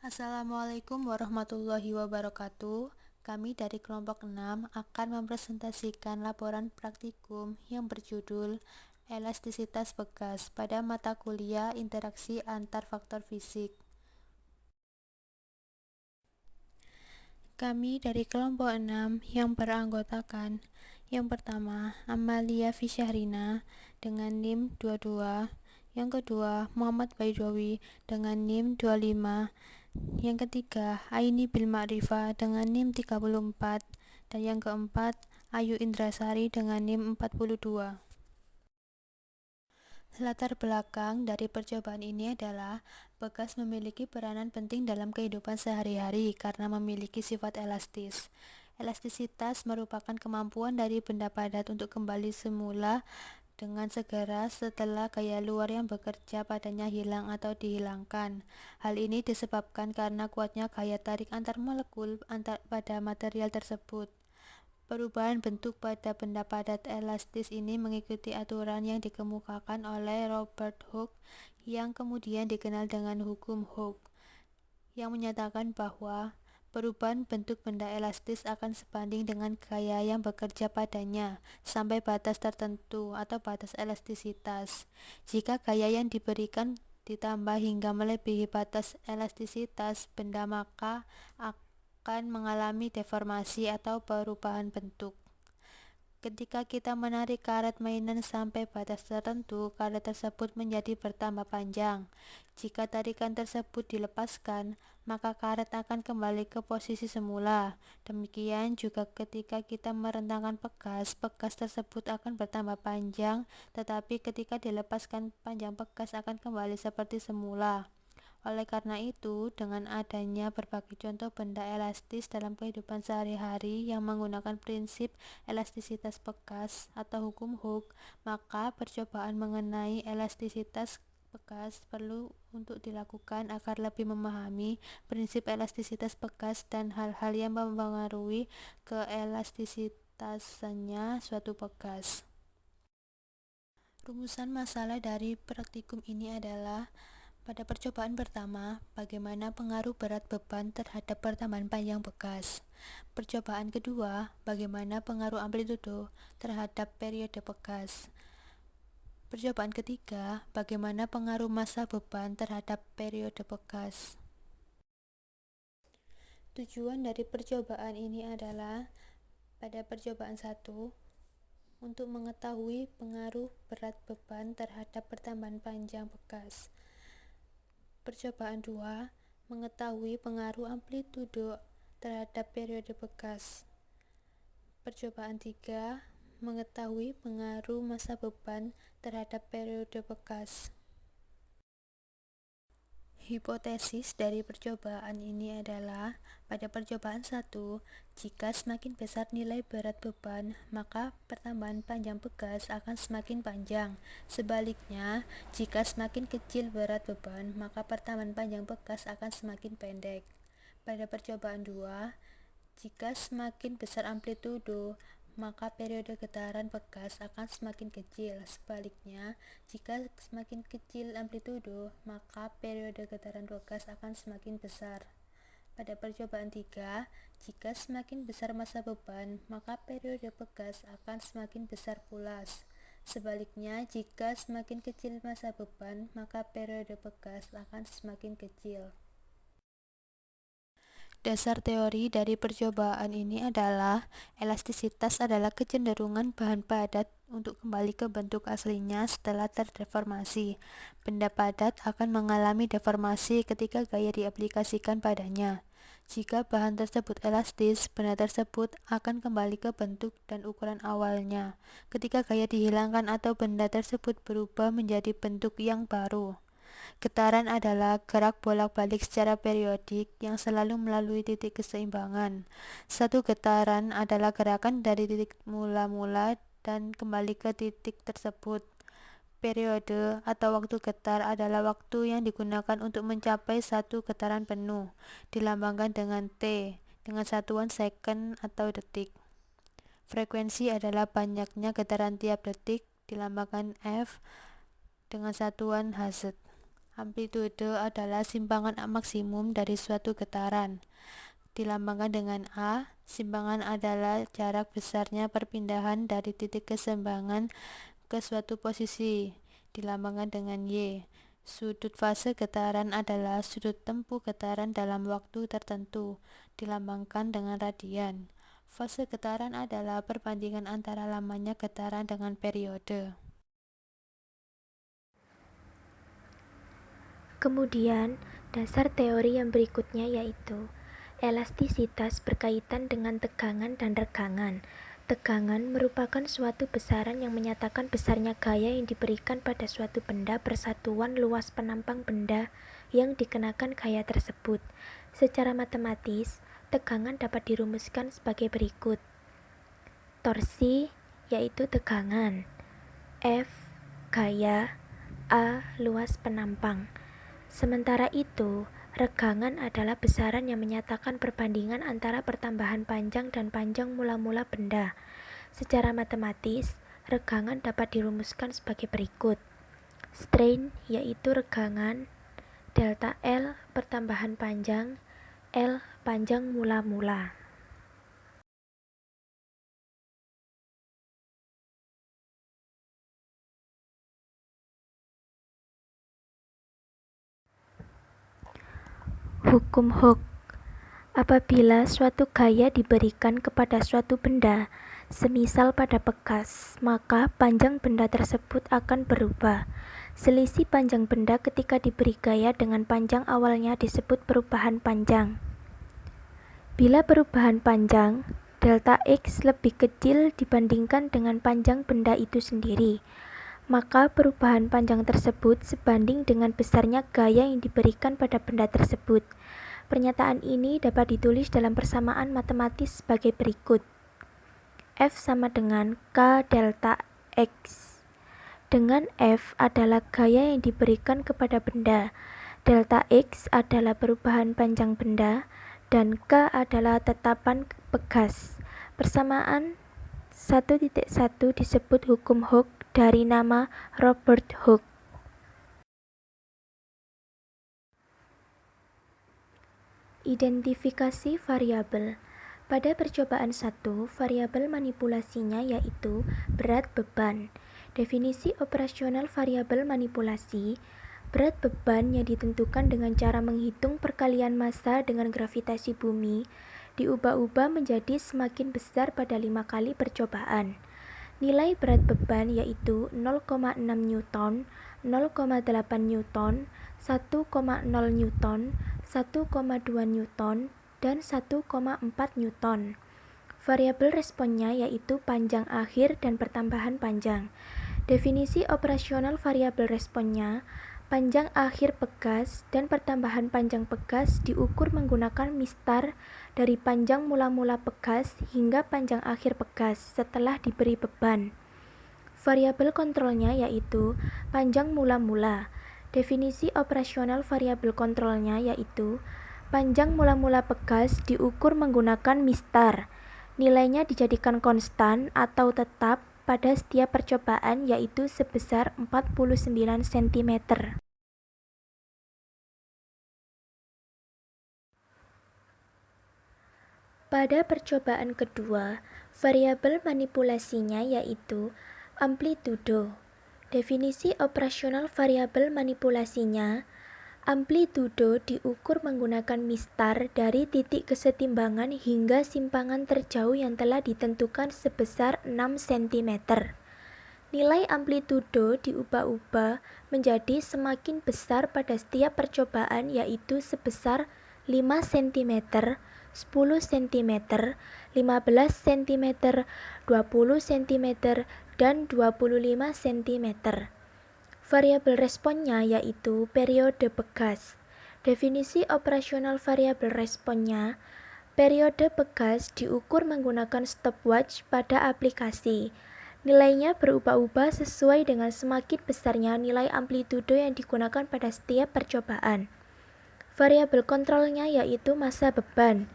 Assalamualaikum warahmatullahi wabarakatuh. Kami dari kelompok 6 akan mempresentasikan laporan praktikum yang berjudul Elastisitas Bekas pada mata kuliah Interaksi Antar Faktor Fisik. Kami dari kelompok 6 yang beranggotakan yang pertama, Amalia Fisyahrina dengan NIM 22, yang kedua, Muhammad Baidowi dengan NIM 25, yang ketiga, Aini Bil Ma'rifah dengan NIM 34, dan yang keempat, Ayu Indrasari dengan NIM 42. Latar belakang dari percobaan ini adalah bekas memiliki peranan penting dalam kehidupan sehari-hari karena memiliki sifat elastis. Elastisitas merupakan kemampuan dari benda padat untuk kembali semula dengan segera setelah gaya luar yang bekerja padanya hilang atau dihilangkan. Hal ini disebabkan karena kuatnya gaya tarik antar molekul pada material tersebut. Perubahan bentuk pada benda padat elastis ini mengikuti aturan yang dikemukakan oleh Robert Hooke yang kemudian dikenal dengan hukum Hooke, yang menyatakan bahwa perubahan bentuk benda elastis akan sebanding dengan gaya yang bekerja padanya sampai batas tertentu atau batas elastisitas. Jika gaya yang diberikan ditambah hingga melebihi batas elastisitas benda, maka akan mengalami deformasi atau perubahan bentuk. Ketika kita menarik karet mainan sampai batas tertentu, karet tersebut menjadi bertambah panjang. Jika tarikan tersebut dilepaskan, maka karet akan kembali ke posisi semula. Demikian juga ketika kita merentangkan bekas tersebut akan bertambah panjang, tetapi ketika dilepaskan, panjang bekas akan kembali seperti semula. Oleh karena itu, dengan adanya berbagai contoh benda elastis dalam kehidupan sehari-hari yang menggunakan prinsip elastisitas bekas atau hukum Hooke, maka percobaan mengenai elastisitas bekas perlu untuk dilakukan agar lebih memahami prinsip elastisitas bekas dan hal-hal yang mempengaruhi keelastisitasannya suatu bekas. Rumusan masalah dari praktikum ini adalah: pada percobaan pertama, bagaimana pengaruh berat beban terhadap pertambahan panjang bekas. Percobaan kedua, bagaimana pengaruh amplitudo terhadap periode bekas. Percobaan ketiga, bagaimana pengaruh massa beban terhadap periode bekas. Tujuan dari percobaan ini adalah: pada percobaan 1, untuk mengetahui pengaruh berat beban terhadap pertambahan panjang bekas. Percobaan 2, mengetahui pengaruh amplitudo terhadap periode bekas. Percobaan 3, mengetahui pengaruh massa beban terhadap periode bekas. Hipotesis dari percobaan ini adalah: pada percobaan 1, jika semakin besar nilai berat beban, maka pertambahan panjang bekas akan semakin panjang. Sebaliknya, jika semakin kecil berat beban, maka pertambahan panjang bekas akan semakin pendek. Pada percobaan 2, jika semakin besar amplitudo, maka periode getaran bekas akan semakin kecil. Sebaliknya, jika semakin kecil amplitudo, maka periode getaran bekas akan semakin besar. Pada percobaan 3, jika semakin besar massa beban, maka periode bekas akan semakin besar pula. Sebaliknya, jika semakin kecil massa beban, maka periode bekas akan semakin kecil. Dasar teori dari percobaan ini adalah: elastisitas adalah kecenderungan bahan padat untuk kembali ke bentuk aslinya setelah terdeformasi. Benda padat akan mengalami deformasi ketika gaya diaplikasikan padanya. Jika bahan tersebut elastis, benda tersebut akan kembali ke bentuk dan ukuran awalnya. Ketika gaya dihilangkan atau benda tersebut berubah menjadi bentuk yang baru. Getaran adalah gerak bolak-balik secara periodik yang selalu melalui titik keseimbangan. Satu getaran adalah gerakan dari titik mula-mula dan kembali ke titik tersebut. Periode atau waktu getar adalah waktu yang digunakan untuk mencapai satu getaran penuh, dilambangkan dengan T, dengan satuan second atau detik. Frekuensi adalah banyaknya getaran tiap detik, dilambangkan F, dengan satuan Hz. Amplitude adalah simpangan maksimum dari suatu getaran. Dilambangkan dengan A, simpangan adalah jarak besarnya perpindahan dari titik keseimbangan ke suatu posisi. Dilambangkan dengan Y. Sudut fase getaran adalah sudut tempuh getaran dalam waktu tertentu. Dilambangkan dengan radian. Fase getaran adalah perbandingan antara lamanya getaran dengan periode. Kemudian, dasar teori yang berikutnya yaitu elastisitas berkaitan dengan tegangan dan regangan. Tegangan merupakan suatu besaran yang menyatakan besarnya gaya yang diberikan pada suatu benda persatuan luas penampang benda yang dikenakan gaya tersebut. Secara matematis, tegangan dapat dirumuskan sebagai berikut. Torsi yaitu tegangan, F gaya, A luas penampang. Sementara itu, regangan adalah besaran yang menyatakan perbandingan antara pertambahan panjang dan panjang mula-mula benda. Secara matematis, regangan dapat dirumuskan sebagai berikut. Strain yaitu regangan, delta L pertambahan panjang, L panjang mula-mula. Hukum Hooke. Apabila suatu gaya diberikan kepada suatu benda, semisal pada bekas, maka panjang benda tersebut akan berubah. Selisih panjang benda ketika diberi gaya dengan panjang awalnya disebut perubahan panjang. Bila perubahan panjang, delta X lebih kecil dibandingkan dengan panjang benda itu sendiri, maka perubahan panjang tersebut sebanding dengan besarnya gaya yang diberikan pada benda tersebut. Pernyataan ini dapat ditulis dalam persamaan matematis sebagai berikut. F sama dengan K delta X. Dengan F adalah gaya yang diberikan kepada benda, delta X adalah perubahan panjang benda, dan K adalah tetapan bekas. Persamaan 1.1 disebut hukum Hooke dari nama Robert Hooke. Identifikasi variabel. Pada percobaan 1, variabel manipulasinya yaitu berat beban. Definisi operasional variabel manipulasi, berat beban yang ditentukan dengan cara menghitung perkalian massa dengan gravitasi bumi, diubah-ubah menjadi semakin besar pada 5 kali percobaan. Nilai berat beban yaitu 0,6 Newton, 0,8 Newton, 1,0 Newton, 1,2 Newton, dan 1,4 Newton. Variabel responnya yaitu panjang akhir dan pertambahan panjang. Definisi operasional variabel responnya, panjang akhir pegas dan pertambahan panjang pegas diukur menggunakan mistar dari panjang mula-mula pegas hingga panjang akhir pegas setelah diberi beban. Variabel kontrolnya yaitu panjang mula-mula. Definisi operasional variabel kontrolnya yaitu panjang mula-mula pegas diukur menggunakan mistar. Nilainya dijadikan konstan atau tetap pada setiap percobaan yaitu sebesar 49 cm. Pada percobaan kedua, variabel manipulasinya yaitu amplitudo. Definisi operasional variabel manipulasinya, amplitudo diukur menggunakan mistar dari titik kesetimbangan hingga simpangan terjauh yang telah ditentukan sebesar 6 cm. Nilai amplitudo diubah-ubah menjadi semakin besar pada setiap percobaan yaitu sebesar 5 cm, 10 cm, 15 cm, 20 cm, dan 25 cm. Variabel responnya yaitu periode pegas. Definisi operasional variabel responnya, periode pegas diukur menggunakan stopwatch pada aplikasi. Nilainya berubah-ubah sesuai dengan semakin besarnya nilai amplitudo yang digunakan pada setiap percobaan. Variabel kontrolnya yaitu massa beban.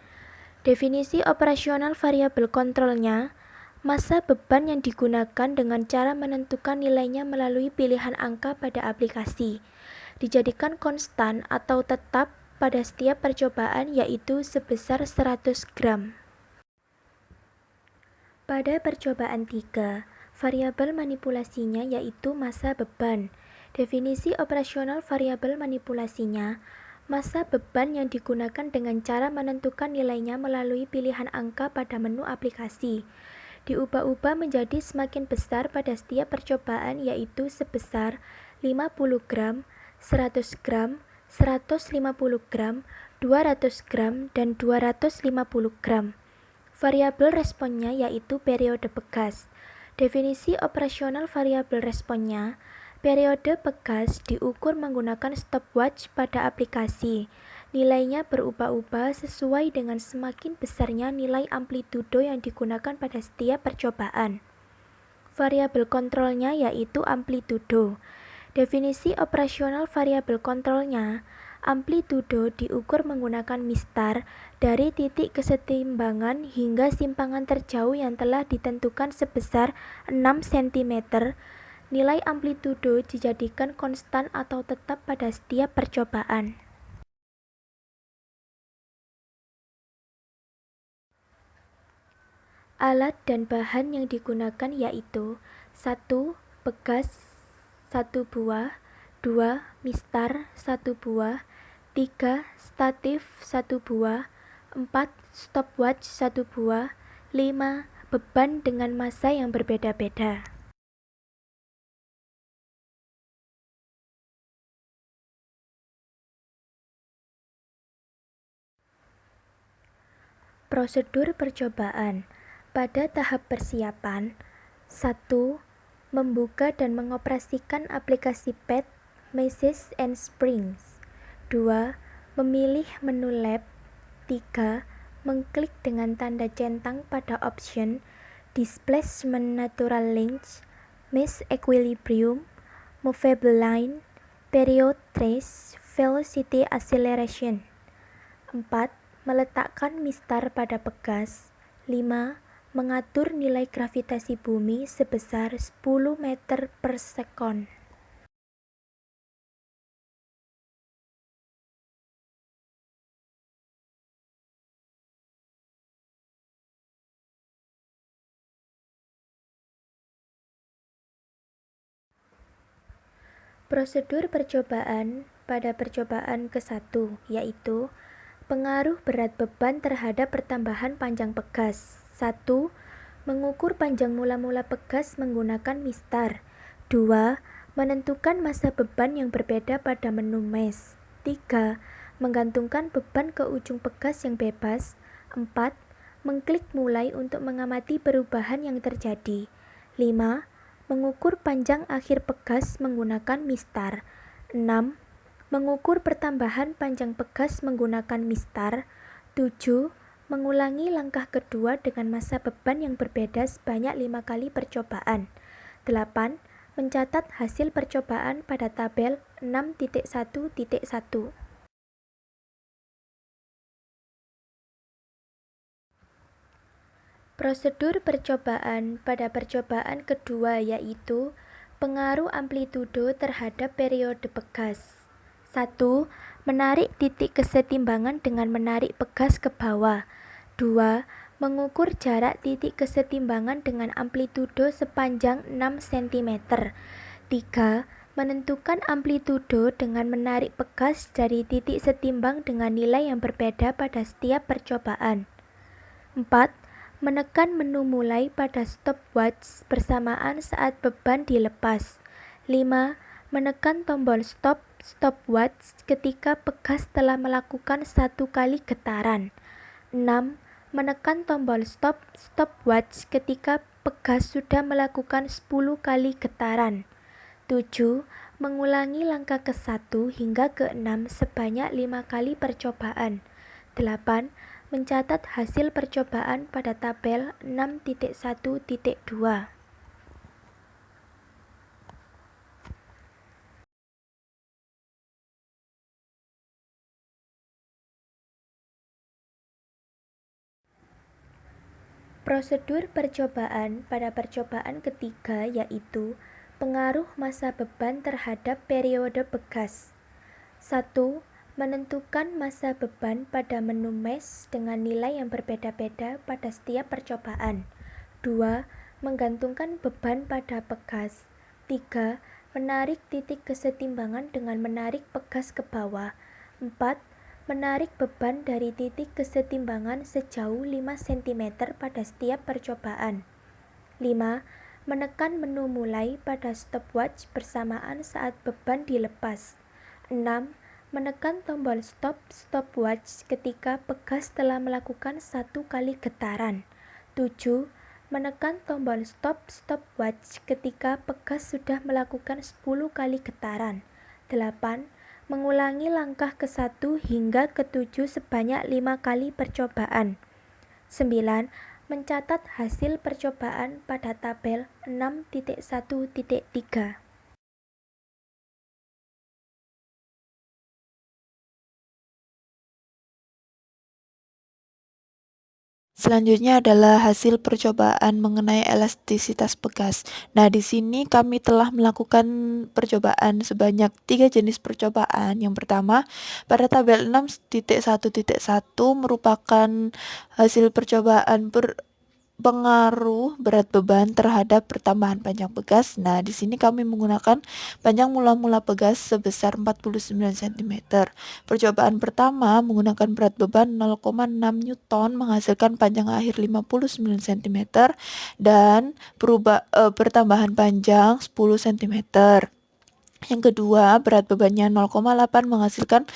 Definisi operasional variabel kontrolnya, massa beban yang digunakan dengan cara menentukan nilainya melalui pilihan angka pada aplikasi. dijadikan konstan atau tetap pada setiap percobaan, yaitu sebesar 100 gram. Pada percobaan 3, variabel manipulasinya yaitu massa beban. Definisi operasional variabel manipulasinya, massa beban yang digunakan dengan cara menentukan nilainya melalui pilihan angka pada menu aplikasi. Diubah-ubah menjadi semakin besar pada setiap percobaan, yaitu sebesar 50 gram, 100 gram, 150 gram, 200 gram, dan 250 gram. Variabel responnya yaitu periode pegas. Definisi operasional variabel responnya, periode pegas diukur menggunakan stopwatch pada aplikasi. Nilainya berubah-ubah sesuai dengan semakin besarnya nilai amplitudo yang digunakan pada setiap percobaan. Variabel kontrolnya yaitu amplitudo. Definisi operasional variabel kontrolnya, amplitudo diukur menggunakan mistar dari titik kesetimbangan hingga simpangan terjauh yang telah ditentukan sebesar 6 cm. Nilai amplitudo dijadikan konstan atau tetap pada setiap percobaan. Alat dan bahan yang digunakan yaitu 1. Pegas 1 buah, 2. Mistar 1 buah, 3. Statif 1 buah, 4. Stopwatch 1 buah, 5. Beban dengan massa yang berbeda-beda. Prosedur percobaan. Pada tahap persiapan, 1. Membuka dan mengoperasikan aplikasi Pad, Meshes, and Springs. 2. Memilih menu lab. 3. Mengklik dengan tanda centang pada option Displacement Natural Length, Mesh Equilibrium, Movable Line, Period Trace, Velocity Acceleration. 4. Meletakkan mistar pada pegas. 5. Mengatur nilai gravitasi bumi sebesar 10 meter per sekon. Prosedur percobaan pada percobaan ke-1 yaitu pengaruh berat beban terhadap pertambahan panjang pegas. 1. Mengukur panjang mula-mula pegas menggunakan mistar. 2. Menentukan massa beban yang berbeda pada menu mesh. 3. Menggantungkan beban ke ujung pegas yang bebas. 4. Mengklik mulai untuk mengamati perubahan yang terjadi. 5. Mengukur panjang akhir pegas menggunakan mistar. 6. Mengukur pertambahan panjang pegas menggunakan mistar. 7. Mengulangi langkah kedua dengan massa beban yang berbeda sebanyak 5 kali percobaan. 8. Mencatat hasil percobaan pada tabel 6.1.1. Prosedur percobaan pada percobaan kedua yaitu pengaruh amplitudo terhadap periode pegas. 1. Menarik titik kesetimbangan dengan menarik pegas ke bawah. 2. Mengukur jarak titik kesetimbangan dengan amplitudo sepanjang 6 cm. 3. Menentukan amplitudo dengan menarik pegas dari titik setimbang dengan nilai yang berbeda pada setiap percobaan. 4. Menekan menu mulai pada stopwatch bersamaan saat beban dilepas. 5. Menekan tombol stopwatch ketika pegas telah melakukan 1 kali getaran. 6. Menekan tombol stopwatch ketika pegas sudah melakukan 10 kali getaran. 7. Mengulangi langkah ke-1 hingga ke-6 sebanyak 5 kali percobaan. 8. Mencatat hasil percobaan pada tabel 6.1.2. Prosedur percobaan pada percobaan ketiga yaitu pengaruh massa beban terhadap periode pegas. 1. Menentukan massa beban pada menu mesh dengan nilai yang berbeda-beda pada setiap percobaan. 2. Menggantungkan beban pada pegas. 3. Menarik titik kesetimbangan dengan menarik pegas ke bawah. 4. Menarik beban dari titik kesetimbangan sejauh 5 cm pada setiap percobaan. 5. Menekan menu mulai pada stopwatch bersamaan saat beban dilepas. 6. Menekan tombol stop stopwatch ketika pegas telah melakukan 1 kali getaran. 7. Menekan tombol stop stopwatch ketika pegas sudah melakukan 10 kali getaran. 8. Mengulangi langkah ke-1 hingga ke-7 sebanyak 5 kali percobaan. 9. Mencatat hasil percobaan pada tabel 6.1.3. Selanjutnya adalah hasil percobaan mengenai elastisitas pegas. Nah, di sini kami telah melakukan percobaan sebanyak 3 jenis percobaan. Yang pertama, pada tabel 6.1.1 merupakan hasil percobaan pengaruh berat beban terhadap pertambahan panjang pegas. Nah, di sini kami menggunakan panjang mula-mula pegas sebesar 49 cm. Percobaan pertama menggunakan berat beban 0,6 Newton menghasilkan panjang akhir 59 cm dan pertambahan panjang 10 cm. Yang kedua, berat bebannya 0,8 menghasilkan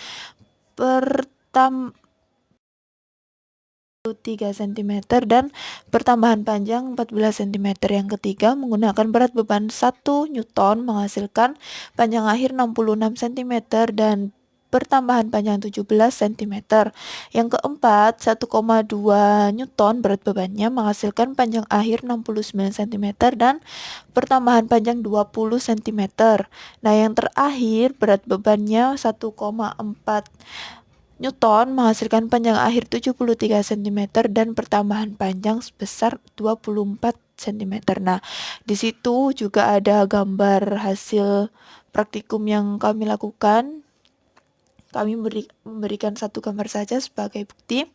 3 cm dan pertambahan panjang 14 cm. Yang ketiga, menggunakan berat beban 1 Newton menghasilkan panjang akhir 66 cm dan pertambahan panjang 17 cm. Yang keempat, 1,2 Newton berat bebannya menghasilkan panjang akhir 69 cm dan pertambahan panjang 20 cm. Nah, yang terakhir berat bebannya 1,4 Newton menghasilkan panjang akhir 73 cm dan pertambahan panjang sebesar 24 cm. Nah, di situ juga ada gambar hasil praktikum yang kami lakukan. Kami memberikan satu gambar saja sebagai bukti.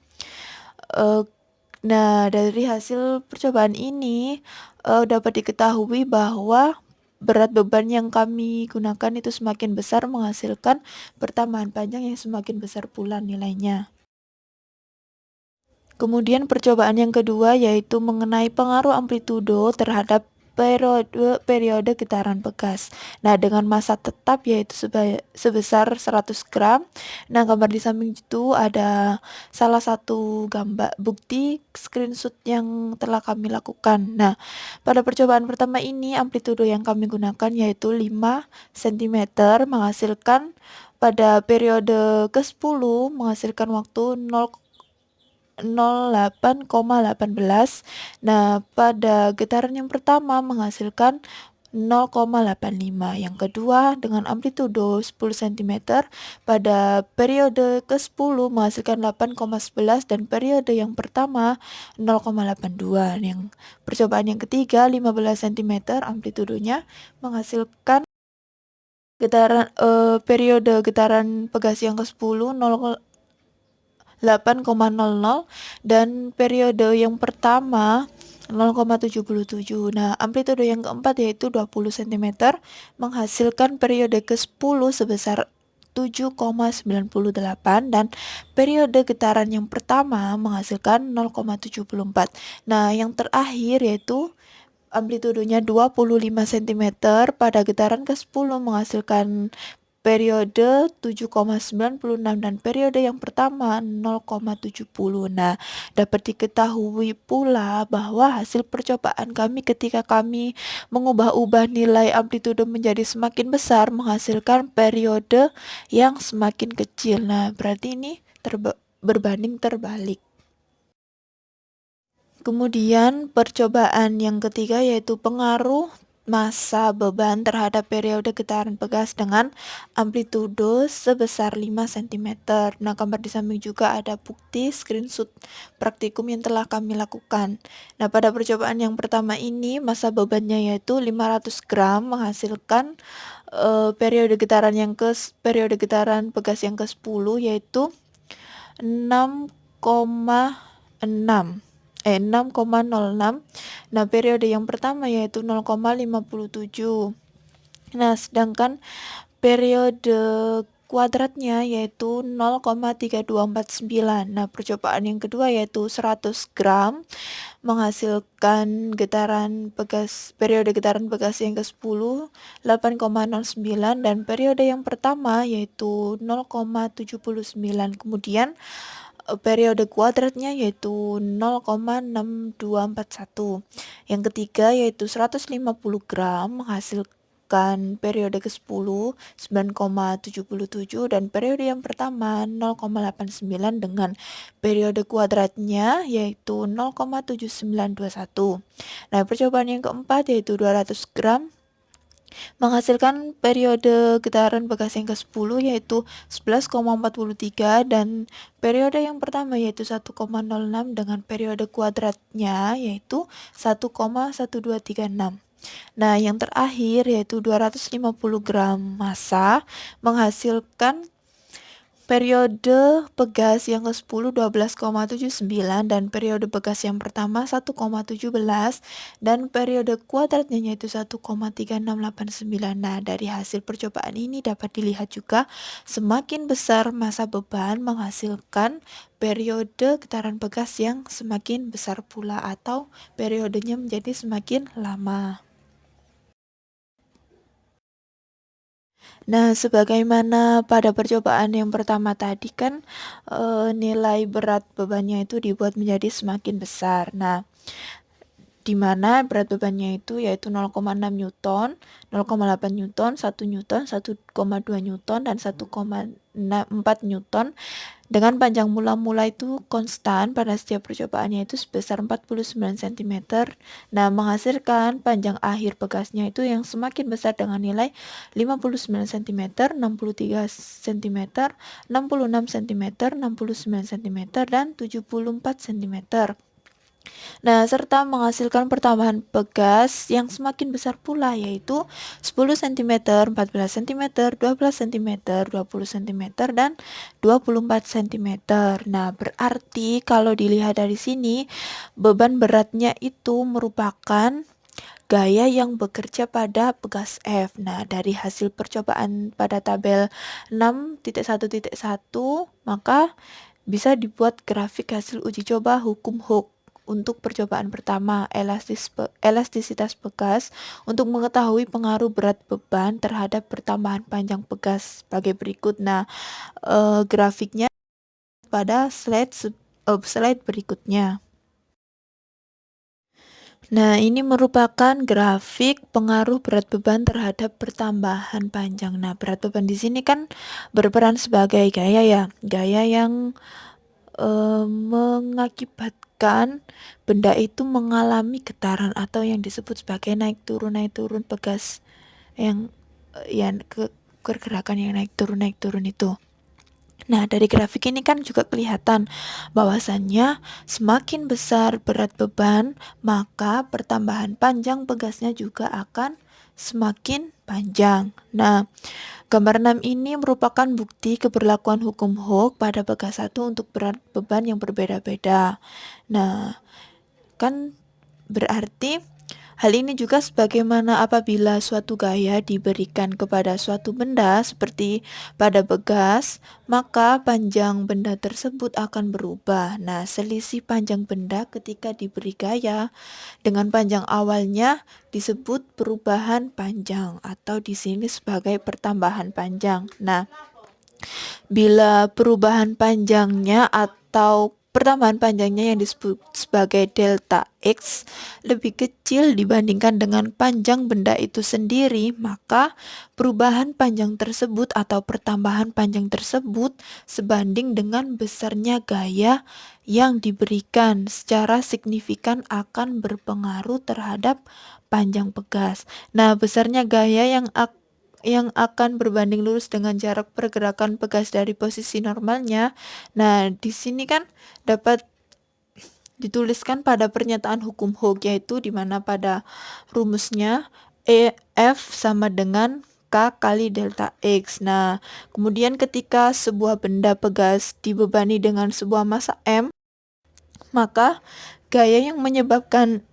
Nah, dari hasil percobaan ini dapat diketahui bahwa berat beban yang kami gunakan itu semakin besar menghasilkan pertambahan panjang yang semakin besar pula nilainya. Kemudian percobaan yang kedua yaitu mengenai pengaruh amplitudo terhadap periode getaran pegas. Nah, dengan massa tetap yaitu sebesar 100 gram. Nah, gambar di samping itu ada salah satu gambar bukti screenshot yang telah kami lakukan. Nah, pada percobaan pertama ini amplitudo yang kami gunakan yaitu 5 cm menghasilkan pada periode ke-10 menghasilkan waktu 08,18. Nah, pada getaran yang pertama menghasilkan 0,85. Yang kedua dengan amplitudo 10 cm pada periode ke-10 menghasilkan 8,11 dan periode yang pertama 0,82. Yang percobaan yang ketiga 15 cm amplitudonya menghasilkan periode getaran pegas yang ke-10 8,00 dan periode yang pertama 0,77. Nah, amplitudo yang keempat yaitu 20 cm menghasilkan periode ke-10 sebesar 7,98 dan periode getaran yang pertama menghasilkan 0,74. Nah, yang terakhir yaitu amplitudonya 25 cm pada getaran ke-10 menghasilkan periode 7,96 dan periode yang pertama 0,70. Nah, dapat diketahui pula bahwa hasil percobaan kami ketika kami mengubah-ubah nilai amplitudo menjadi semakin besar menghasilkan periode yang semakin kecil. Nah, berarti ini berbanding terbalik. Kemudian percobaan yang ketiga yaitu pengaruh massa beban terhadap periode getaran pegas dengan amplitudo sebesar 5 cm. Nah, gambar di samping juga ada bukti screenshot praktikum yang telah kami lakukan. Nah, pada percobaan yang pertama ini massa bebannya yaitu 500 gram menghasilkan periode getaran pegas yang ke-10 yaitu 6,06. Nah, periode yang pertama yaitu 0,57. Nah, sedangkan periode kuadratnya yaitu 0,3249. Nah, percobaan yang kedua yaitu 100 gram menghasilkan periode getaran pegas yang ke-10 8,09, dan periode yang pertama yaitu 0,79. Kemudian periode kuadratnya yaitu 0,6241. Yang ketiga yaitu 150 gram menghasilkan periode ke-10 9,77, dan periode yang pertama 0,89 dengan periode kuadratnya yaitu 0,7921. Nah, percobaan yang keempat yaitu 200 gram menghasilkan periode getaran pegas yang ke-10 yaitu 11,43, dan periode yang pertama yaitu 1,06 dengan periode kuadratnya yaitu 1,1236. Nah, yang terakhir yaitu 250 gram massa menghasilkan periode pegas yang ke-10 12,79, dan periode pegas yang pertama 1,17, dan periode kuadratnya yaitu 1,3689. Nah, dari hasil percobaan ini dapat dilihat juga semakin besar massa beban menghasilkan periode getaran pegas yang semakin besar pula, atau periodenya menjadi semakin lama. Nah, sebagaimana pada percobaan yang pertama tadi kan nilai berat bebannya itu dibuat menjadi semakin besar. Nah, di mana berat bebannya itu yaitu 0,6 Newton, 0,8 Newton, 1 Newton, 1,2 Newton, dan 1,4 Newton, dengan panjang mula-mula itu konstan pada setiap percobaannya itu sebesar 49 cm. Nah, menghasilkan panjang akhir pegasnya itu yang semakin besar dengan nilai 59 cm, 63 cm, 66 cm, 69 cm, dan 74 cm. Nah, serta menghasilkan pertambahan pegas yang semakin besar pula, yaitu 10 cm, 14 cm, 12 cm, 20 cm, dan 24 cm. Nah, berarti kalau dilihat dari sini, beban beratnya itu merupakan gaya yang bekerja pada pegas F. Nah, dari hasil percobaan pada tabel 6.1.1, maka bisa dibuat grafik hasil uji coba hukum Hooke. Untuk percobaan pertama, elastisitas pegas, untuk mengetahui pengaruh berat beban terhadap pertambahan panjang pegas sebagai berikut. Nah, grafiknya pada slide berikutnya. Nah, ini merupakan grafik pengaruh berat beban terhadap pertambahan panjang. Nah, berat beban di sini kan berperan sebagai gaya ya, gaya yang mengakibatkan benda itu mengalami getaran atau yang disebut sebagai naik turun pegas, yang pergerakan yang naik turun itu. Nah, dari grafik ini kan juga kelihatan bahwasannya semakin besar berat beban, maka pertambahan panjang pegasnya juga akan semakin panjang. Nah, gambar 6 ini merupakan bukti keberlakuan hukum Hooke pada pegas 1 untuk berat beban yang berbeda-beda. Nah, kan berarti hal ini juga sebagaimana apabila suatu gaya diberikan kepada suatu benda seperti pada pegas, maka panjang benda tersebut akan berubah. Nah, selisih panjang benda ketika diberi gaya dengan panjang awalnya disebut perubahan panjang, atau di sini sebagai pertambahan panjang. Nah, bila perubahan panjangnya atau pertambahan panjangnya yang disebut sebagai delta X lebih kecil dibandingkan dengan panjang benda itu sendiri, maka perubahan panjang tersebut atau pertambahan panjang tersebut sebanding dengan besarnya gaya yang diberikan secara signifikan akan berpengaruh terhadap panjang pegas. Nah, besarnya gaya yang akan berbanding lurus dengan jarak pergerakan pegas dari posisi normalnya. Nah, di sini kan dapat dituliskan pada pernyataan hukum Hooke, yaitu di mana pada rumusnya F sama dengan K kali delta X. Nah, kemudian ketika sebuah benda pegas dibebani dengan sebuah massa M, maka gaya yang menyebabkan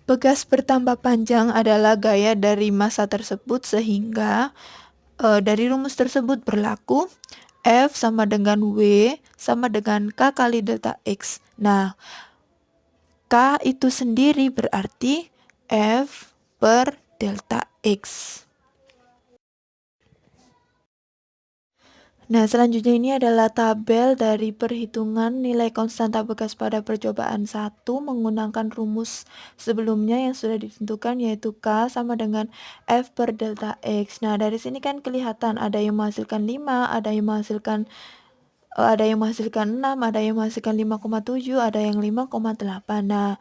pegas bertambah panjang adalah gaya dari massa tersebut, sehingga dari rumus tersebut berlaku F sama dengan W sama dengan K kali delta X. Nah, K itu sendiri berarti F per delta X. Nah, selanjutnya ini adalah tabel dari perhitungan nilai konstanta bekas pada percobaan 1 menggunakan rumus sebelumnya yang sudah ditentukan, yaitu K sama dengan F per delta X. Nah, dari sini kan kelihatan ada yang menghasilkan 5, ada yang menghasilkan 6, ada yang menghasilkan 5,7, ada yang 5,8. Nah,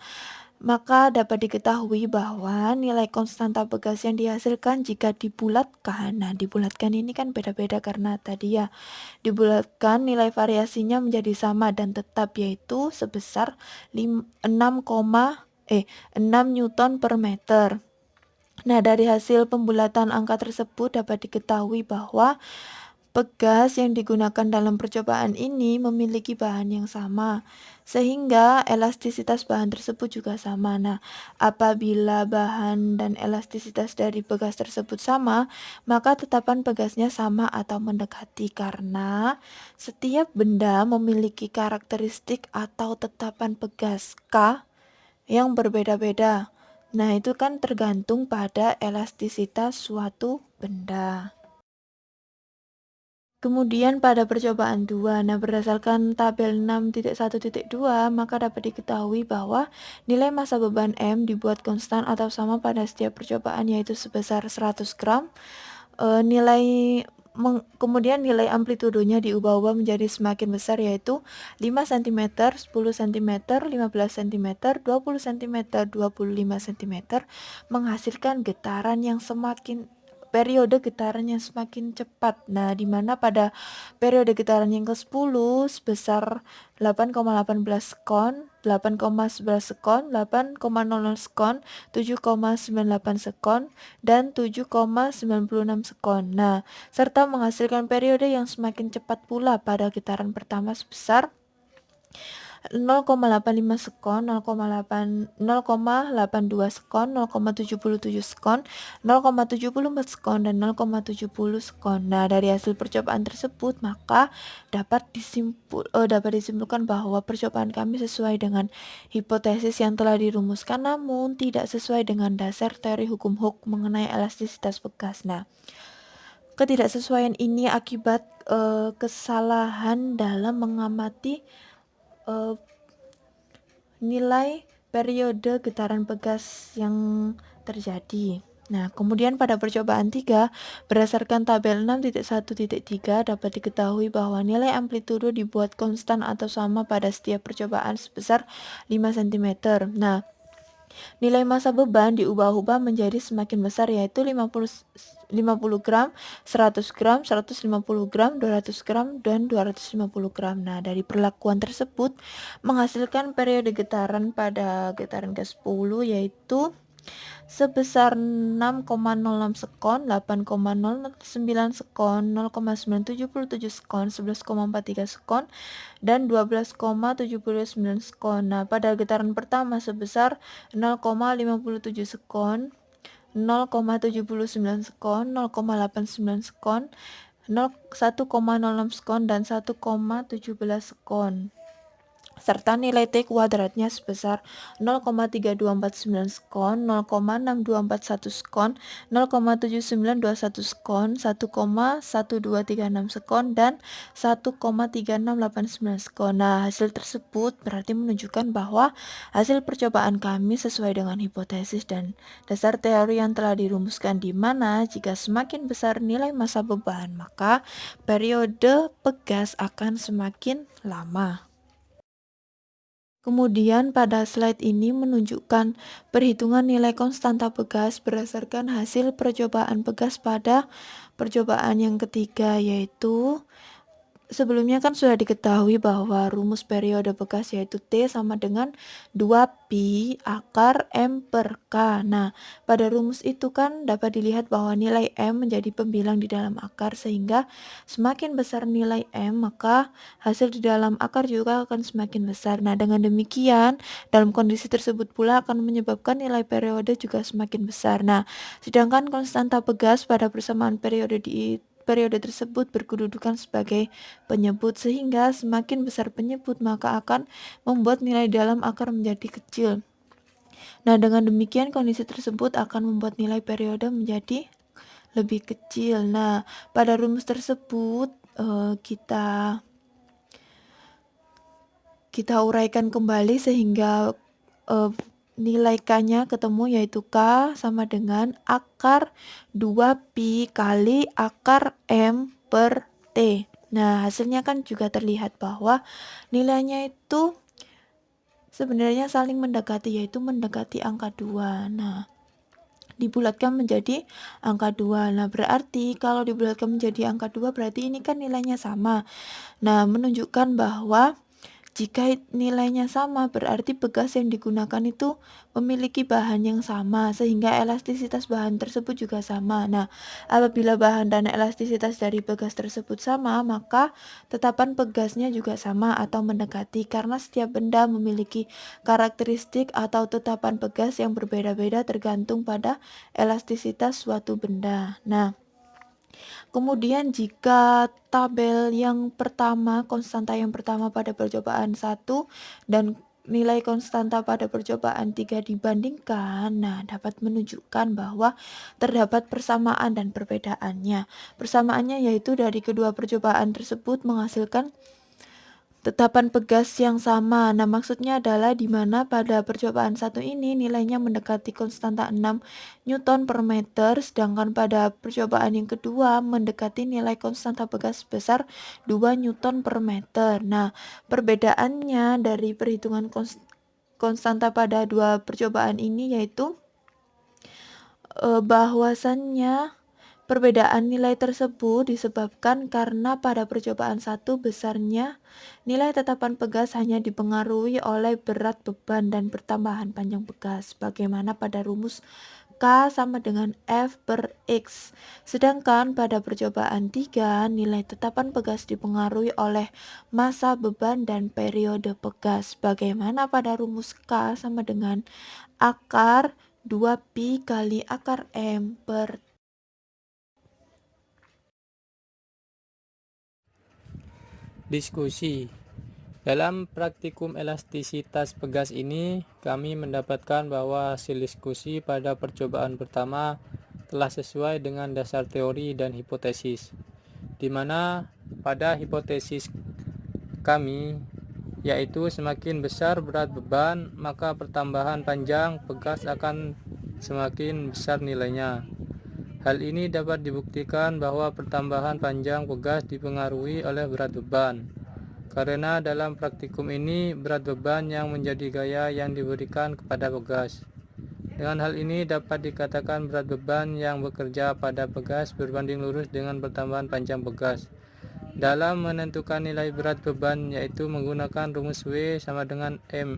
maka dapat diketahui bahwa nilai konstanta bekas yang dihasilkan jika dibulatkan, nah dibulatkan ini kan beda-beda karena tadi ya dibulatkan nilai variasinya menjadi sama dan tetap, yaitu sebesar 6 Newton per meter. Nah, dari hasil pembulatan angka tersebut dapat diketahui bahwa pegas yang digunakan dalam percobaan ini memiliki bahan yang sama, sehingga elastisitas bahan tersebut juga sama. Nah, apabila bahan dan elastisitas dari pegas tersebut sama, maka tetapan pegasnya sama atau mendekati, karena setiap benda memiliki karakteristik atau tetapan pegas K yang berbeda-beda. Nah, itu kan tergantung pada elastisitas suatu benda. Kemudian pada percobaan 2, nah berdasarkan tabel 6.1.2, maka dapat diketahui bahwa nilai massa beban M dibuat konstan atau sama pada setiap percobaan, yaitu sebesar 100 gram. Kemudian nilai amplitudonya diubah-ubah menjadi semakin besar, yaitu 5 cm, 10 cm, 15 cm, 20 cm, 25 cm, menghasilkan getaran yang periode getaran yang semakin cepat. Nah, di mana pada periode getaran yang ke-10 sebesar 8,18 sekon, 8,11 sekon, 8,00 sekon, 7,98 sekon, dan 7,96 sekon. Nah, serta menghasilkan periode yang semakin cepat pula pada getaran pertama sebesar 0,85 sekon, 0,82 sekon, 0,77 sekon, 0,74 sekon, dan 0,70 sekon. Nah, dari hasil percobaan tersebut maka dapat disimpulkan bahwa percobaan kami sesuai dengan hipotesis yang telah dirumuskan, namun tidak sesuai dengan dasar teori hukum Hooke mengenai elastisitas bekas. Nah, ketidaksesuaian ini akibat kesalahan dalam mengamati nilai periode getaran pegas yang terjadi. Nah, kemudian pada percobaan 3, berdasarkan tabel 6.1.3 dapat diketahui bahwa nilai amplitudo dibuat konstan atau sama pada setiap percobaan sebesar 5 cm. Nah, nilai massa beban diubah-ubah menjadi semakin besar, yaitu 50 gram, 100 gram, 150 gram, 200 gram, dan 250 gram. Nah, dari perlakuan tersebut menghasilkan periode getaran pada getaran ke-10, yaitu sebesar 6,06 sekon, 8,09 sekon, 0,977 sekon, 11,43 sekon, dan 12,79 sekon. Nah, pada getaran pertama sebesar 0,57 sekon, 0,79 sekon, 0,89 sekon, 1,06 sekon, dan 1,17 sekon, serta nilai T kuadratnya sebesar 0,3249 sekon, 0,6241 sekon, 0,7921 sekon, 1,1236 sekon, dan 1,3689 sekon. Nah, hasil tersebut berarti menunjukkan bahwa hasil percobaan kami sesuai dengan hipotesis dan dasar teori yang telah dirumuskan, di mana jika semakin besar nilai massa beban, maka periode pegas akan semakin lama. Kemudian pada slide ini menunjukkan perhitungan nilai konstanta pegas berdasarkan hasil percobaan pegas pada percobaan yang ketiga, yaitu Sebelumnya kan sudah diketahui bahwa rumus periode bekas yaitu T sama dengan 2pi akar M per K. Nah, pada rumus itu kan dapat dilihat bahwa nilai M menjadi pembilang di dalam akar, sehingga semakin besar nilai M, maka hasil di dalam akar juga akan semakin besar. Nah, dengan demikian, dalam kondisi tersebut pula akan menyebabkan nilai periode juga semakin besar. Nah, sedangkan konstanta Pegas pada persamaan periode tersebut berkedudukan sebagai penyebut, sehingga semakin besar penyebut maka akan membuat nilai dalam akar menjadi kecil. Nah, dengan demikian kondisi tersebut akan membuat nilai periode menjadi lebih kecil. Nah, pada rumus tersebut kita uraikan kembali sehingga nilai K-nya ketemu, yaitu K sama dengan akar 2pi kali akar M per T. Nah, hasilnya kan juga terlihat bahwa nilainya itu sebenarnya saling mendekati, yaitu mendekati angka 2. Nah, dibulatkan menjadi angka 2. Nah, berarti kalau dibulatkan menjadi angka 2 berarti ini kan nilainya sama. Nah, menunjukkan bahwa jika nilainya sama, berarti pegas yang digunakan itu memiliki bahan yang sama, sehingga elastisitas bahan tersebut juga sama. Nah, apabila bahan dan elastisitas dari pegas tersebut sama, maka tetapan pegasnya juga sama atau mendekati, karena setiap benda memiliki karakteristik atau tetapan pegas yang berbeda-beda tergantung pada elastisitas suatu benda. Nah, kemudian jika tabel yang pertama, konstanta yang pertama pada percobaan 1 dan nilai konstanta pada percobaan 3 dibandingkan, nah dapat menunjukkan bahwa terdapat persamaan dan perbedaannya. Persamaannya yaitu dari kedua percobaan tersebut menghasilkan tetapan pegas yang sama. Nah, maksudnya adalah di mana pada percobaan 1 ini nilainya mendekati konstanta 6 Newton per meter, sedangkan pada percobaan yang kedua mendekati nilai konstanta pegas sebesar 2 Newton per meter. Nah, perbedaannya dari perhitungan konstanta pada dua percobaan ini yaitu bahwasannya perbedaan nilai tersebut disebabkan karena pada percobaan 1 besarnya nilai tetapan pegas hanya dipengaruhi oleh berat beban dan pertambahan panjang pegas, bagaimana pada rumus K sama dengan F per X. Sedangkan pada percobaan 3, nilai tetapan pegas dipengaruhi oleh massa beban dan periode pegas, bagaimana pada rumus K sama dengan akar 2pi kali akar M per. Diskusi. Dalam praktikum elastisitas pegas ini, kami mendapatkan bahwa hasil diskusi pada percobaan pertama telah sesuai dengan dasar teori dan hipotesis, di mana pada hipotesis kami, yaitu semakin besar berat beban, maka pertambahan panjang pegas akan semakin besar nilainya. Hal ini dapat dibuktikan bahwa pertambahan panjang pegas dipengaruhi oleh berat beban, karena dalam praktikum ini berat beban yang menjadi gaya yang diberikan kepada pegas. Dengan hal ini dapat dikatakan berat beban yang bekerja pada pegas berbanding lurus dengan pertambahan panjang pegas. Dalam menentukan nilai berat beban yaitu menggunakan rumus W sama dengan M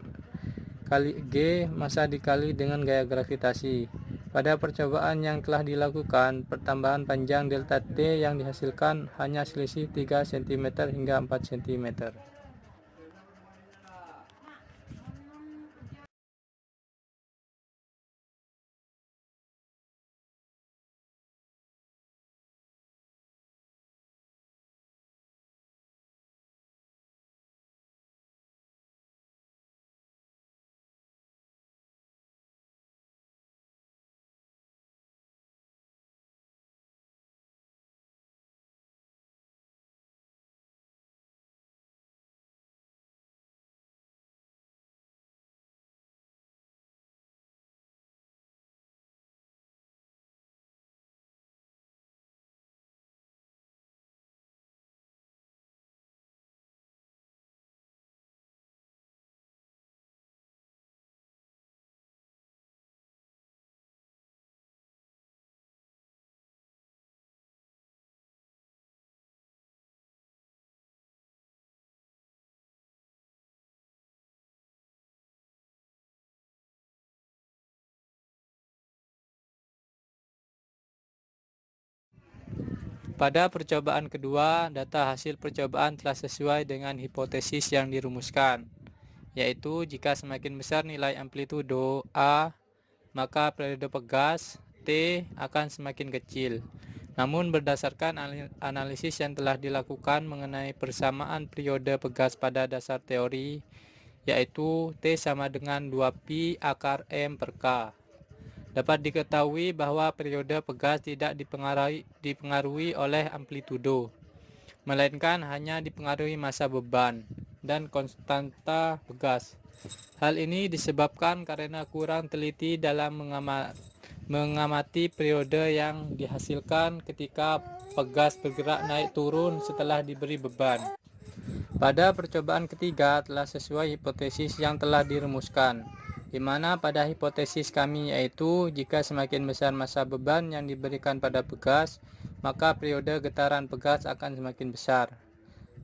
kali G massa dikali dengan gaya gravitasi. Pada percobaan yang telah dilakukan, pertambahan panjang delta T yang dihasilkan hanya selisih 3 cm hingga 4 cm. Pada percobaan kedua, data hasil percobaan telah sesuai dengan hipotesis yang dirumuskan, yaitu jika semakin besar nilai amplitudo A, maka periode pegas T akan semakin kecil. Namun berdasarkan analisis yang telah dilakukan mengenai persamaan periode pegas pada dasar teori, yaitu T sama dengan 2pi akar M per K, dapat diketahui bahwa periode pegas tidak dipengaruhi oleh amplitudo, melainkan hanya dipengaruhi massa beban dan konstanta pegas. Hal ini disebabkan karena kurang teliti dalam mengamati periode yang dihasilkan ketika pegas bergerak naik turun setelah diberi beban. Pada percobaan ketiga telah sesuai hipotesis yang telah dirumuskan, di mana pada hipotesis kami yaitu jika semakin besar massa beban yang diberikan pada pegas, maka periode getaran pegas akan semakin besar.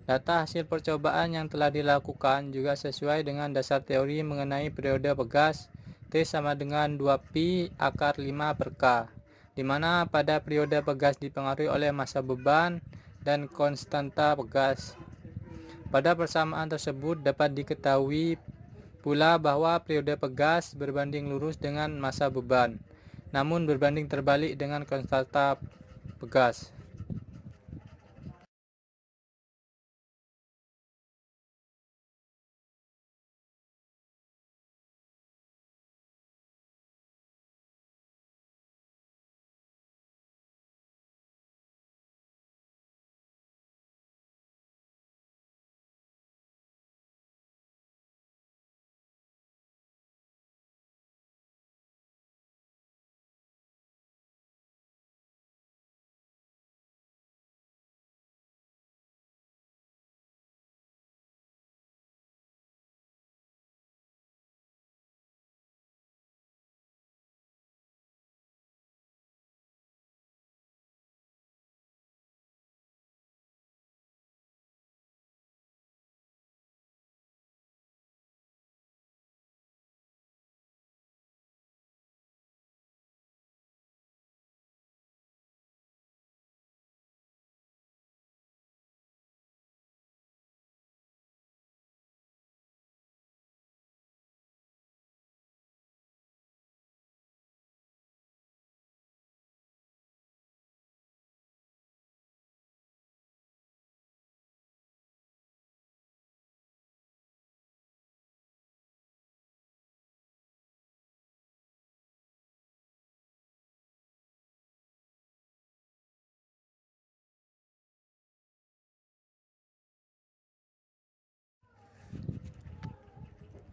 Data hasil percobaan yang telah dilakukan juga sesuai dengan dasar teori mengenai periode pegas T sama dengan 2pi akar 5 per K, di mana pada periode pegas dipengaruhi oleh massa beban dan konstanta pegas. Pada persamaan tersebut dapat diketahui pula bahwa periode pegas berbanding lurus dengan massa beban, namun berbanding terbalik dengan konstanta pegas.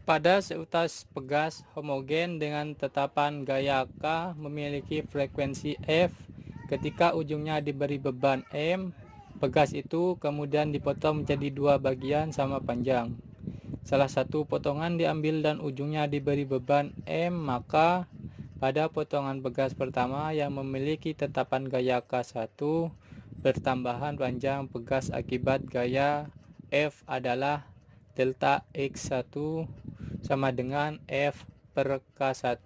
Pada seutas pegas homogen dengan tetapan gaya K memiliki frekuensi F, ketika ujungnya diberi beban M, pegas itu kemudian dipotong menjadi dua bagian sama panjang. Salah satu potongan diambil dan ujungnya diberi beban M, maka pada potongan pegas pertama yang memiliki tetapan gaya K1, bertambahan panjang pegas akibat gaya F adalah delta X1 sama dengan F per K1.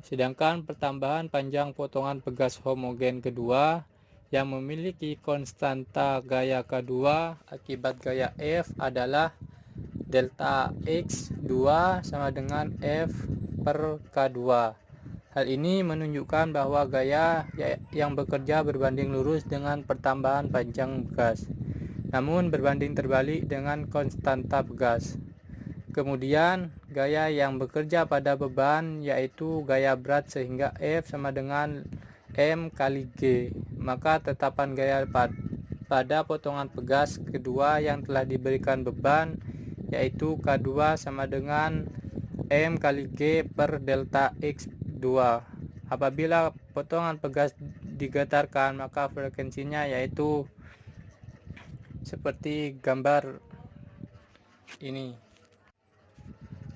Sedangkan pertambahan panjang potongan pegas homogen kedua yang memiliki konstanta gaya K2 akibat gaya F adalah delta X2 sama dengan F per K2. Hal ini menunjukkan bahwa gaya yang bekerja berbanding lurus dengan pertambahan panjang pegas, namun berbanding terbalik dengan konstanta pegas. Kemudian, gaya yang bekerja pada beban yaitu gaya berat sehingga F sama dengan M kali G. Maka tetapan gaya pada potongan pegas kedua yang telah diberikan beban yaitu K2 sama dengan M kali G per delta X2. Apabila potongan pegas digetarkan, maka frekuensinya yaitu seperti gambar ini.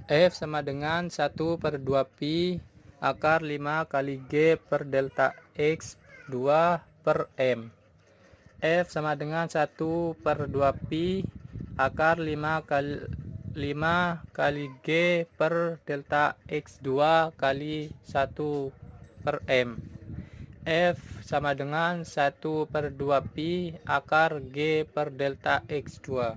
F sama dengan 1 per 2pi akar 5 kali G per delta X 2 per M. F sama dengan 1 per 2pi akar 5 kali G per delta X2 kali 1 per M. F sama dengan 1/2 pi akar G per delta X2.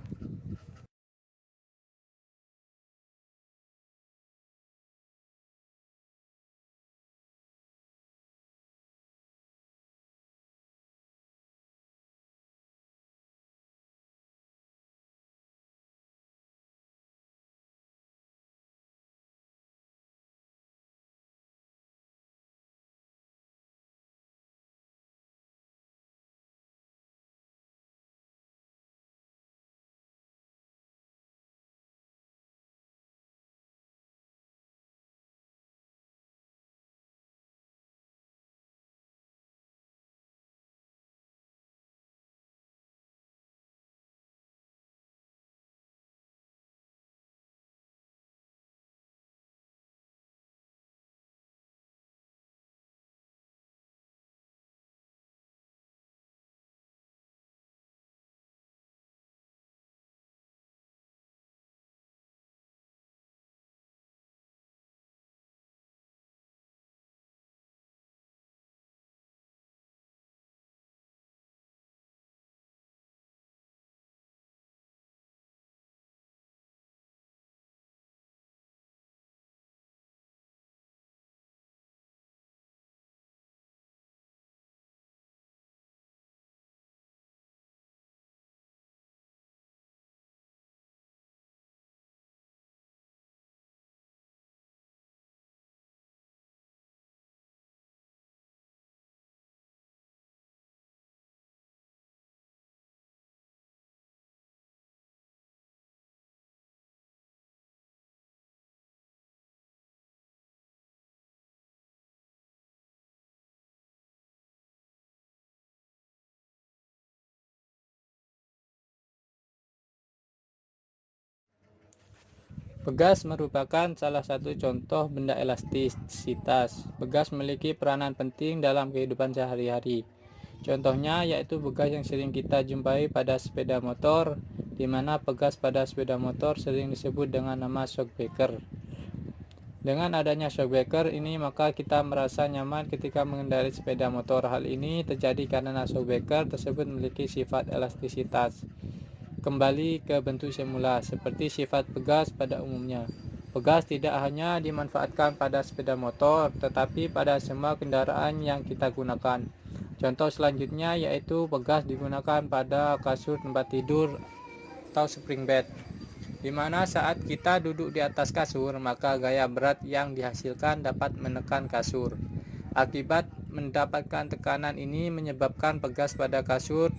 Pegas merupakan salah satu contoh benda elastisitas. Pegas memiliki peranan penting dalam kehidupan sehari-hari. Contohnya yaitu pegas yang sering kita jumpai pada sepeda motor, di mana pegas pada sepeda motor sering disebut dengan nama shockbreaker. Dengan adanya shockbreaker ini, maka kita merasa nyaman ketika mengendarai sepeda motor. Hal ini terjadi karena shockbreaker tersebut memiliki sifat elastisitas kembali ke bentuk semula, seperti sifat pegas pada umumnya. Pegas tidak hanya dimanfaatkan pada sepeda motor, tetapi pada semua kendaraan yang kita gunakan. Contoh selanjutnya yaitu pegas digunakan pada kasur tempat tidur atau spring bed, di mana saat kita duduk di atas kasur, maka gaya berat yang dihasilkan dapat menekan kasur. Akibat mendapatkan tekanan ini menyebabkan pegas pada kasur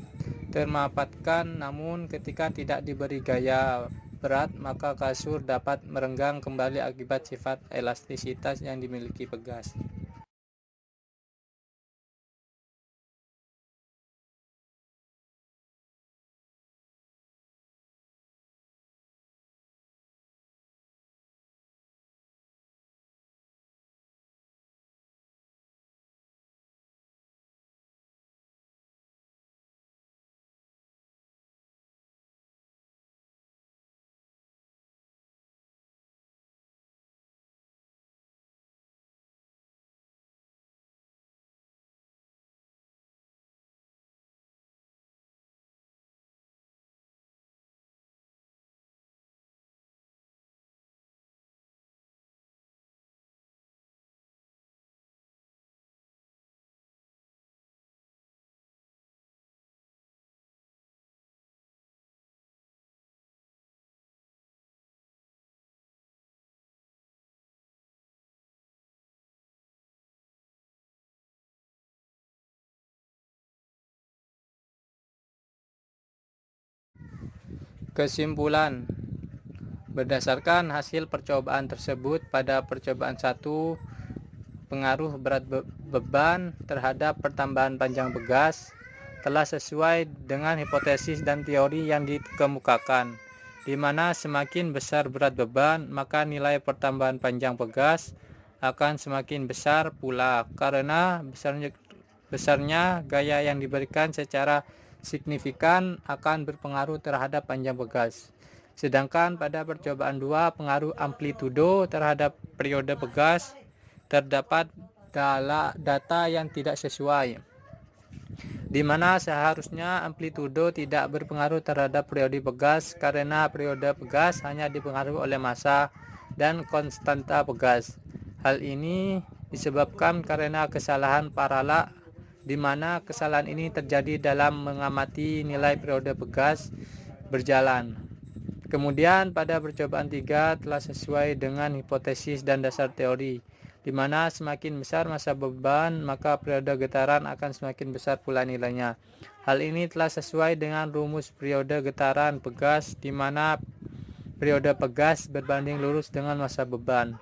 termanfaatkan, namun ketika tidak diberi gaya berat, maka kasur dapat merenggang kembali akibat sifat elastisitas yang dimiliki pegas. Kesimpulan: berdasarkan hasil percobaan tersebut, pada percobaan 1, pengaruh berat beban terhadap pertambahan panjang pegas telah sesuai dengan hipotesis dan teori yang dikemukakan, di mana semakin besar berat beban, maka nilai pertambahan panjang pegas akan semakin besar pula, karena besarnya gaya yang diberikan secara signifikan akan berpengaruh terhadap panjang pegas. Sedangkan pada percobaan 2, pengaruh amplitudo terhadap periode pegas terdapat data yang tidak sesuai, di mana seharusnya amplitudo tidak berpengaruh terhadap periode pegas karena periode pegas hanya dipengaruhi oleh massa dan konstanta pegas. Hal ini disebabkan karena kesalahan paralak, di mana kesalahan ini terjadi dalam mengamati nilai periode pegas berjalan. Kemudian pada percobaan 3 telah sesuai dengan hipotesis dan dasar teori, di mana semakin besar massa beban maka periode getaran akan semakin besar pula nilainya. Hal ini telah sesuai dengan rumus periode getaran pegas, di mana periode pegas berbanding lurus dengan massa beban.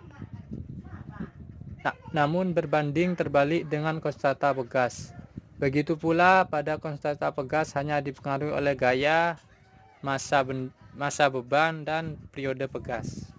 Namun berbanding terbalik dengan konstanta pegas. Begitu pula pada konstanta pegas hanya dipengaruhi oleh gaya, massa beban, dan periode pegas.